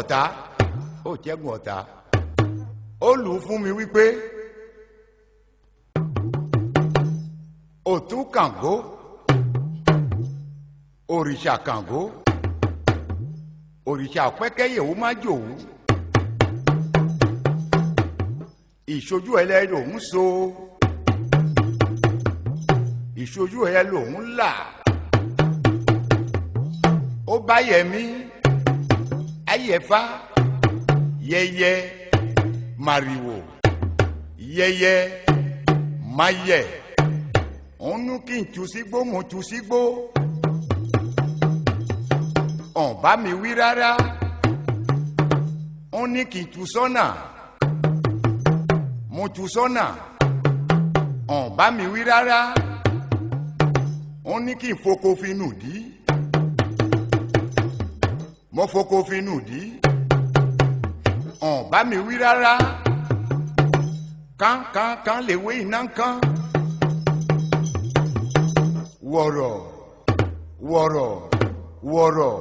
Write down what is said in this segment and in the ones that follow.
ọ̀tá ó jẹ́gun ọ̀tá ó lù ú fún mi wípé òtún Kàngó òrìṣà Kàngó òrìṣà pẹ́kẹ́yẹ̀wò má jòwú ìṣojú ẹlẹ́ lòún so ìṣojú ẹ lòún là ó bá yẹmí ayẹfá yẹyẹ màrìwò yẹyẹ máyẹ òun nú kí n tu sígbó mo tu sígbó ọ̀n bá mi wí rárá ó ní kí n tu sọ́nà mo tu sọ́nà ọ̀n bá mi wí rárá ó ní kí n foko finú dí mo foko finú dí ọ̀n bá mi wí rárá kán lè wé iná kán wọ̀rọ̀ wọ̀rọ̀ wọ̀rọ̀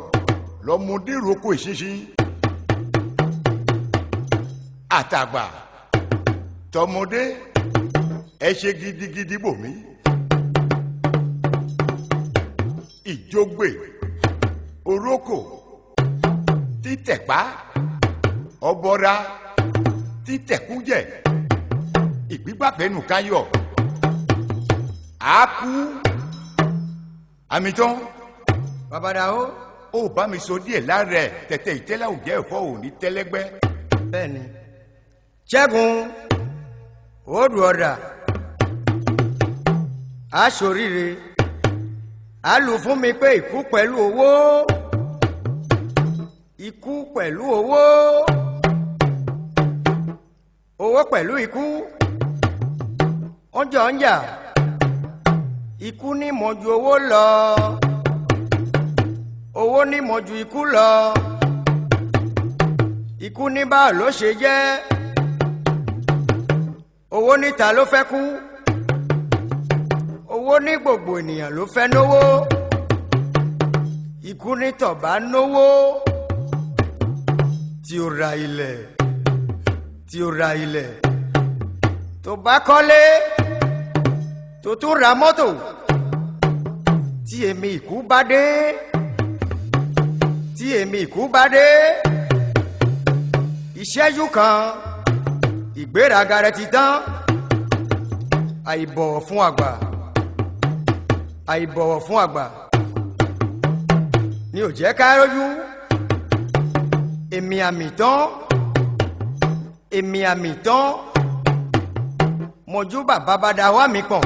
lọ́mọdé roko ìṣinṣin àtàgbà tọmọdé ẹ ṣe gidigidi bòmí ìjógbè orókò títẹ̀pá ọbọra títẹ̀kújẹ ìgbígbàfẹ́nu káyọ̀ àákú àmìtán Babadao. ó bá mi sọ díẹ̀ lára ẹ̀ tẹ̀tẹ̀ ìtẹ́lá ò jẹ́ ẹ̀fọ́ òní tẹ́lẹ́gbẹ́. Bẹ́ẹ̀ni Ṣẹ́gun òòdù ọ̀dà aṣoríire a lù fún mi pé ikú pẹ̀lú owó ikú pẹ̀lú owó owó pẹ̀lú ikú ọjọ́ ń jà ikú ní mọ̀jú owó lọ owó ní mọ̀jú ikú lọ ikú ní báà ló ṣe jẹ́ owó níta ló fẹ́ kú owó ní gbogbo ènìyàn ló fẹ́ náwó ikú ní tọ̀bá náwó tí ó ra ilẹ̀ tí ó ra ilẹ̀ tó bá kọ́lé tó tún ra mọ́tò tí èmi ikú bá dé tí èmi ikú bá dé ìṣẹ́jú kan ìgbéraga rẹ ti tán àìbọ̀wọ̀ fún àgbà àìbọ̀wọ̀ fún àgbà ni ò jẹ́ ká rójú èmi àmì tán èmi àmì tán mọ̀jú bàbá bàdà wà mí pọ̀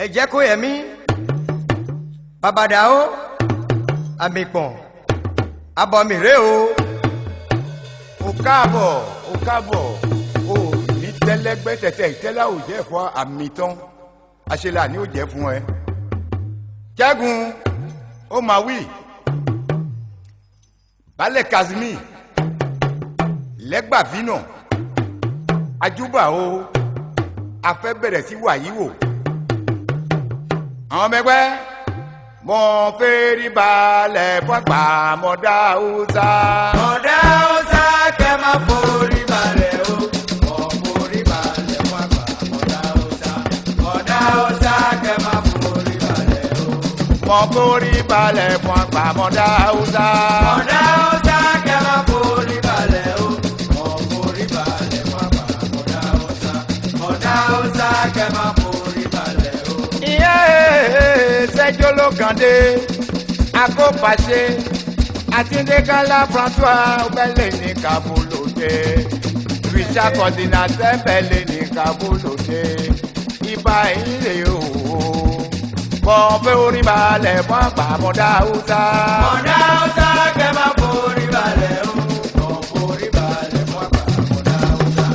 ẹ jẹ́ kó yẹ mí babadà ó àmì pọ̀ abọ́mi rè o. ó káàbọ̀ ó ní tẹ́lẹ́gbẹ́ tẹ̀tẹ̀ ìtẹ́lá ò jẹ́ ẹ̀fọ́ àmìtán àṣelà ni ó jẹ́ fún ẹ. Ṣẹ́gun ó máa wí balẹ̀ Kazimi lẹ́gbàvínà ajúbà o a fẹ́ bẹ̀rẹ̀ sí wàyí wò àwọn ọmọ ẹgbẹ́ mọ fẹ́rí balẹ̀ fọ́pá mọ̀dá ọ̀sà. mọ̀dá ọ̀sà kẹ́ máa forí balẹ̀ o mọ̀ forí balẹ̀ fọ́pá mọ̀dá ọ̀sà. mọ̀dá ọ̀sà kẹ́ máa forí balẹ̀ o. mọ̀ forí balẹ̀ fọ́pá mọ̀dá ọ̀sà. mọ̀dá ọ̀sà kẹ́ máa forí balẹ̀ o mọ̀ forí balẹ̀ fọ́pá mọ̀dá ọ̀sà. mọ̀dá ọ̀sà kẹ́ máa forí balẹ̀ o. Sẹ́jọ́ ló kàn dé akópàṣẹ àtìndékálá François ọbẹ̀lẹ̀ ní Kabulode Richard coordinateur bẹ̀lẹ̀ ní Kabulode ibà ìrè o bọ́ fẹ́ orí balẹ̀ fún àgbà mọ̀dá Hausa. mọ̀dá Hausa kẹ́ máa forí balẹ̀ o mọ̀ forí balẹ̀ fún àgbà mọ̀dá Hausa.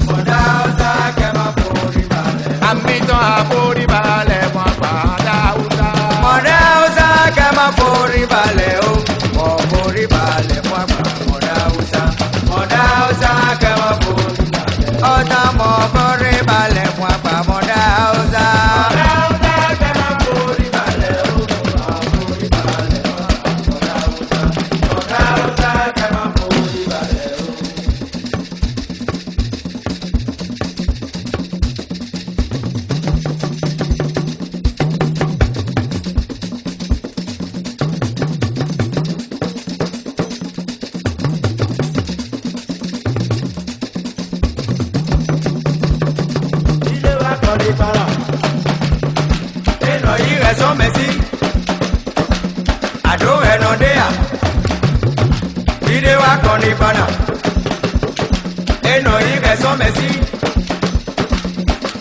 mọ̀dá Hausa kẹ́ máa forí balẹ̀. àmì tán àforí balẹ̀ fún àgbà mọ̀dá Hausa. mọ̀dá Hausa kẹ́ máa forí balẹ̀ o mọ̀ forí balẹ̀ fún àgbà mọ̀dá Hausa. mọ̀dá Hausa kẹ́ máa forí balẹ̀. ọ̀tá mọ̀ forí balẹ̀ fún àgbà mọ̀dá Hausa. mọ̀dá Hausa kẹ́ máa forí balẹ̀ o mọ̀ forí balẹ̀ fún àgbà mọ̀dá Hausa. mọ̀dá so messy. I don't have no day. Ide wa koni bana. Eno ige so messy.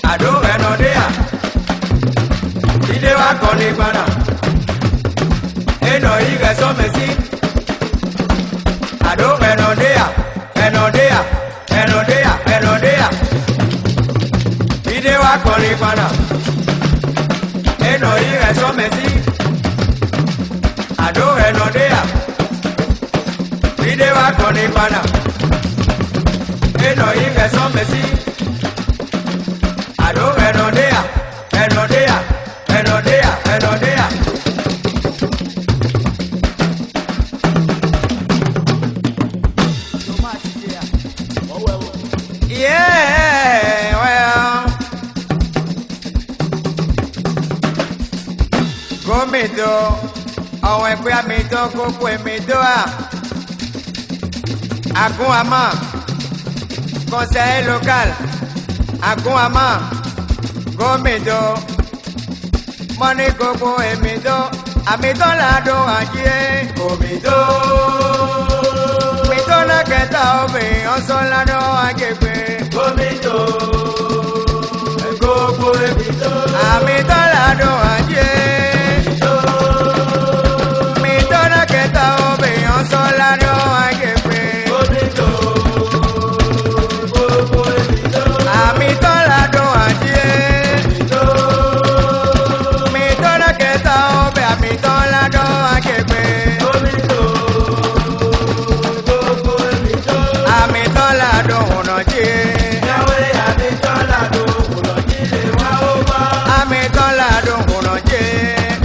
I don't have no day. Ide wa koni bana. Eno ige so messy. I don't have no day. Eno day. Eno day. Eno day. Ide wa koni bana. Eno ige so messy. I don't have no day. Ide wa koni bana. Eno ige so messy. I don't have no day. Eno day. Eno day. Eno day. Yeah, well, go me do, oh, and we are me do, go with me do. Agun ama, conseil local. Agun ama, go me do, money go with me do. Amido la do aje, go me do. Me do na keta obe, on so la do aje pe. Gomito, gogo emito, Amido la do aje. Me do na keta obe, on so la do aje pe. gomito, gogo emito, Amido la do aje. Me do na keta obe, amido la do aje pe. gomito, gogo emito, Amido la do uno je. yawe amito lado, ulo jile wa oba, Amido la do uno je.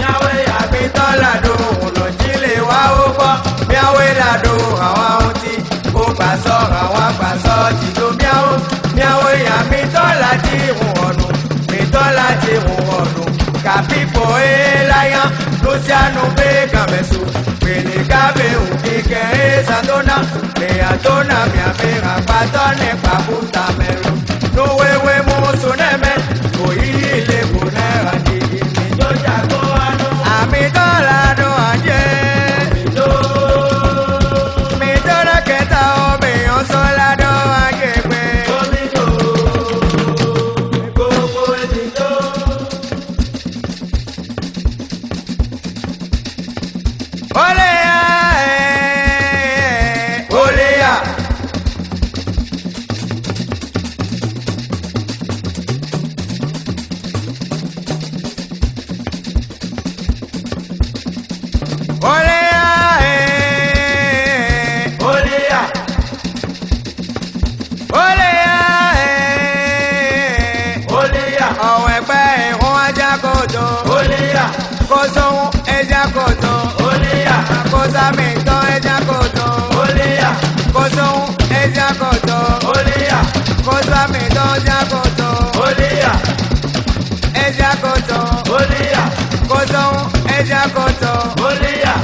yawe amito lado, Uno jile wa obo, miawe la do hawa uti. O baso hawa baso ti do miao. Miawe ya mitola ti uonu, mitola ti uonu. Kapipo e layan, Luciano be kamesu. Pele kabe ukike e sandona. Me adona mi abera patone paputa meru. No wewe musu neme, ko ile kunera jiji mi. yo jago ano, Amidola do aje. mito, Midora keta obe onsola do aje pe. gomito, gogo emito, Ole ya, ole ya. Ole ya, olia, ole ya. olia, Ọ̀wọ̀ ẹ̀pẹ́ ìhun ajá kòtò. olia, Kó sóhun ẹja kòtò. olia, Kó sámi tán ẹja kòtò. olia, Kó sóhun ẹja kòtò. olia, Kó sámi tán ẹja kòtò. olia, Ẹja kòtò. olia, Kó sóhun ẹja kòtò. olia,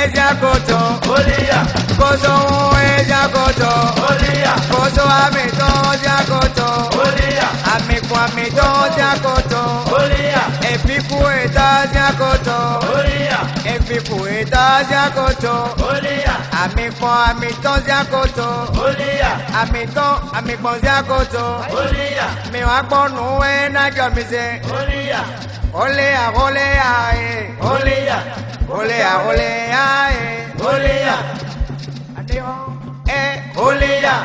Ẹja kòtò. olia, Kó sóhun ẹja kòtò. olia, Kó só àmì tán ẹja kòtò. olia, Àmìkún àmì tán ẹja kòtò. olia, Èfikún ìta ẹja kòtò. olia, Èfikún ìta ẹja kòtò. olia, Àmìpọ̀n àmìtán ẹja kòtò. olia, Àmìtán àmìpọ̀n ẹja kòtò. olia, Mi wá gbọ́nù ẹ̀ nájọ́ mi ṣe. olia, Olé àwọlé àyè. olia, Olé àwọlé àyè. olia, Adéhùn ẹ̀ olé yà.